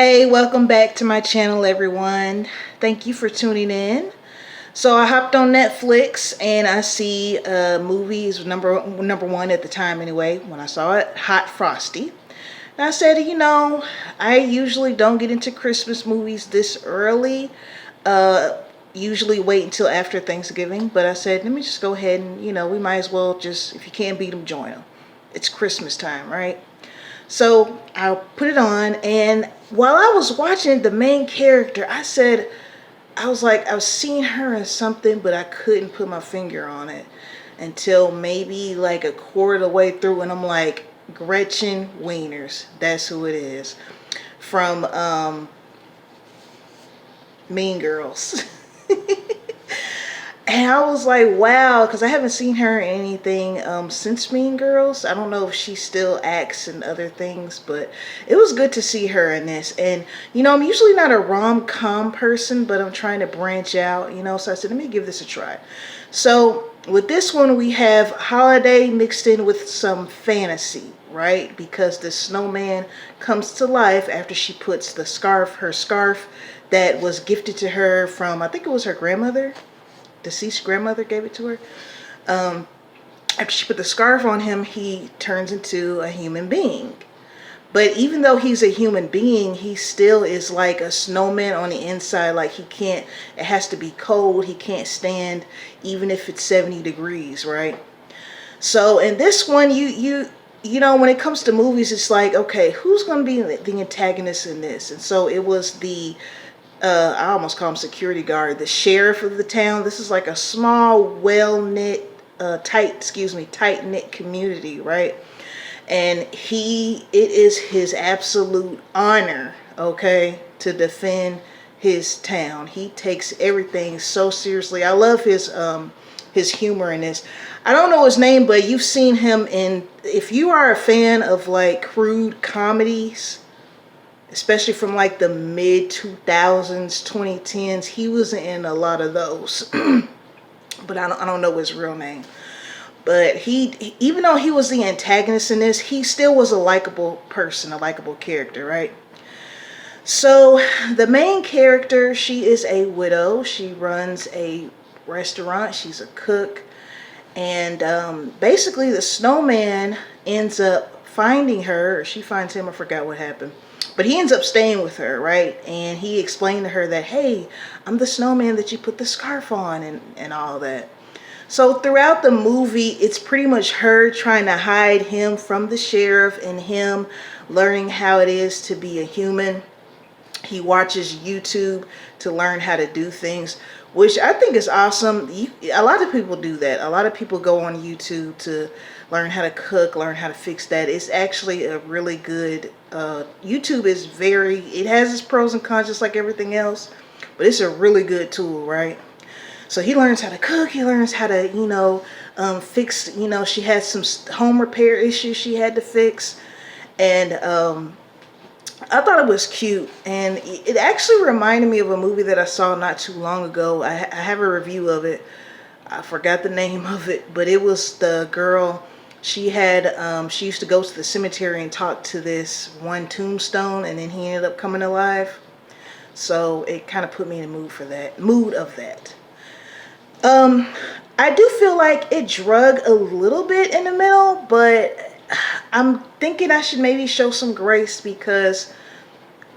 Hey, welcome back to my channel, everyone. Thank you for tuning in. So I hopped on Netflix and I see movies number one at the time anyway. When I saw it, Hot Frosty. And I said, I usually don't get into Christmas movies this early. Uh, Usually wait until after Thanksgiving. But I said, let me just go ahead and we might as well just, if you can't beat them, join them. It's Christmas time, right? So I put it on, and while I was watching the main character, I was like, I was seeing her in something, but I couldn't put my finger on it until maybe like a quarter of the way through, and I'm like, Gretchen Wieners, that's who it is, from Mean Girls. And I was like, wow, because I haven't seen her in anything since Mean Girls. I don't know if she still acts in other things, but it was good to see her in this. And, I'm usually not a rom-com person, but I'm trying to branch out, so I said, let me give this a try. So with this one, we have holiday mixed in with some fantasy, right? Because the snowman comes to life after she puts her scarf that was gifted to her from, I think it was her grandmother. Deceased grandmother gave it to her. After she put the scarf on him, he turns into a human being. But even though he's a human being, he still is like a snowman on the inside. Like it has to be cold. He can't stand even if it's 70 degrees, right? So in this one, when it comes to movies, it's like, okay, who's going to be the antagonist in this? And so it was I almost call him security guard, the sheriff of the town. This is like a small, well-knit, tight-knit community, right? And it is his absolute honor, okay, to defend his town. He takes everything so seriously. I love his humor in this. I don't know his name, but you've seen him if you are a fan of like crude comedies, especially from like the mid 2000s, 2010s, he was in a lot of those. But I don't know his real name. But he, even though he was the antagonist in this, he still was a likable person, a likable character, right? So the main character, she is a widow. She runs a restaurant. She's a cook. And basically the snowman ends up finding her, or she finds him, I forgot what happened. But he ends up staying with her, right? And he explained to her that, hey, I'm the snowman that you put the scarf on and all that. So throughout the movie, it's pretty much her trying to hide him from the sheriff and him learning how it is to be a human. He watches YouTube to learn how to do things, which I think is awesome. A lot of people do that. A lot of people go on YouTube to learn how to cook, learn how to fix that. It's actually a really good, YouTube it has its pros and cons just like everything else, but it's a really good tool, right? So he learns how to cook, he learns how to, fix, she had some home repair issues she had to fix. And I thought it was cute, and it actually reminded me of a movie that I saw not too long ago. I have a review of it. I forgot the name of it, but it was the girl. She used to go to the cemetery and talk to this one tombstone, and then he ended up coming alive. So it kind of put me in the mood of that. I do feel like it drug a little bit in the middle, but I'm thinking I should maybe show some grace, because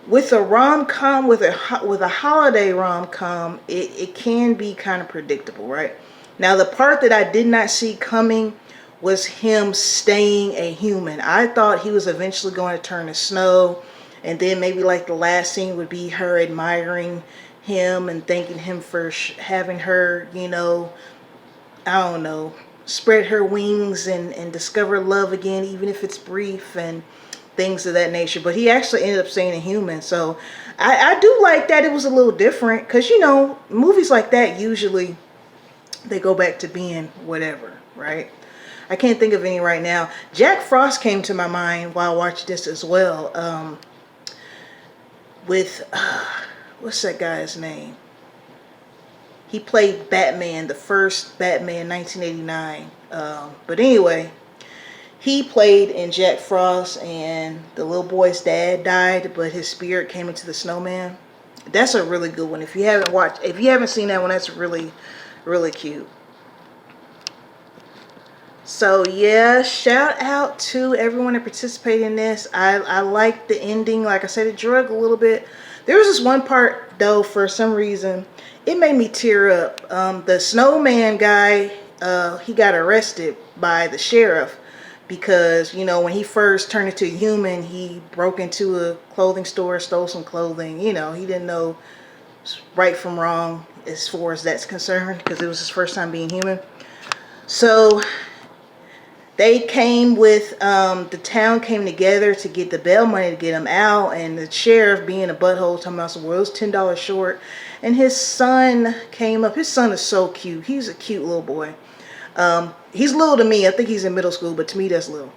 with a rom-com, with a holiday rom-com, it can be kind of predictable, right? Now, the part that I did not see coming was him staying a human. I thought he was eventually going to turn to snow, and then maybe like the last scene would be her admiring him and thanking him for having her, I don't know, spread her wings and discover love again, even if it's brief and things of that nature. But he actually ended up staying a human. So I do like that it was a little different, because, movies like that, usually they go back to being whatever, right? I can't think of any right now. Jack Frost came to my mind while I watched this as well. With, what's that guy's name? He played Batman, the first Batman, 1989. But anyway, he played in Jack Frost, and the little boy's dad died, but his spirit came into the snowman. That's a really good one. If you haven't seen that one, that's really, really cute. So yeah, shout out to everyone that participated in this. I like the ending. Like I said, it drug a little bit. There was this one part though, for some reason, it made me tear up. The snowman guy, he got arrested by the sheriff because, you know, when he first turned into a human, he broke into a clothing store, stole some clothing. You know, he didn't know right from wrong as far as that's concerned because it was his first time being human. So they came with, the town came together to get the bail money to get him out, and the sheriff, being a butthole, talking about, well, it was $10 short, and his son came up. His son is so cute. He's a cute little boy. He's little to me. I think he's in middle school, but to me that's little.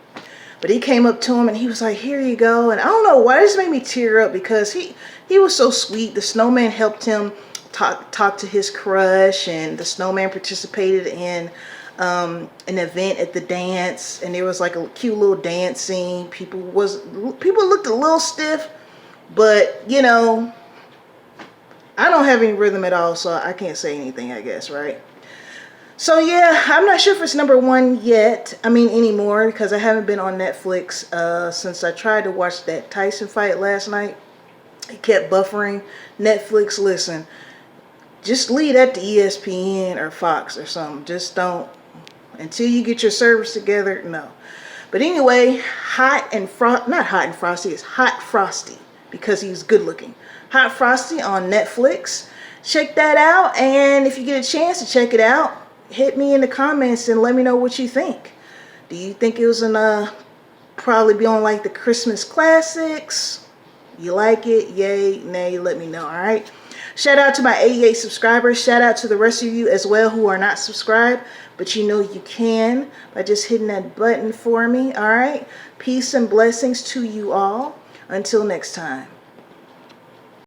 But he came up to him and he was like, here you go. And I don't know why, this made me tear up because he was so sweet. The snowman helped him talk to his crush, and the snowman participated in an event at the dance, and there was like a cute little dance scene. People looked a little stiff, but you know, I don't have any rhythm at all, so I can't say anything, I guess, right? So yeah, I'm not sure if it's #1 yet. I mean, anymore, because I haven't been on Netflix since I tried to watch that Tyson fight last night. It kept buffering. Netflix, listen, just leave that to ESPN or Fox or something. Just don't, until you get your service together, no. But anyway, not Hot and Frosty, it's Hot Frosty, because he's good looking. Hot Frosty on Netflix. Check that out, and if you get a chance to check it out, hit me in the comments and let me know what you think. Do you think it was probably be on like the Christmas classics? You like it? Yay, nay, let me know, alright? Shout out to my 88 subscribers. Shout out to the rest of you as well who are not subscribed, but you know you can by just hitting that button for me, alright? Peace and blessings to you all. Until next time.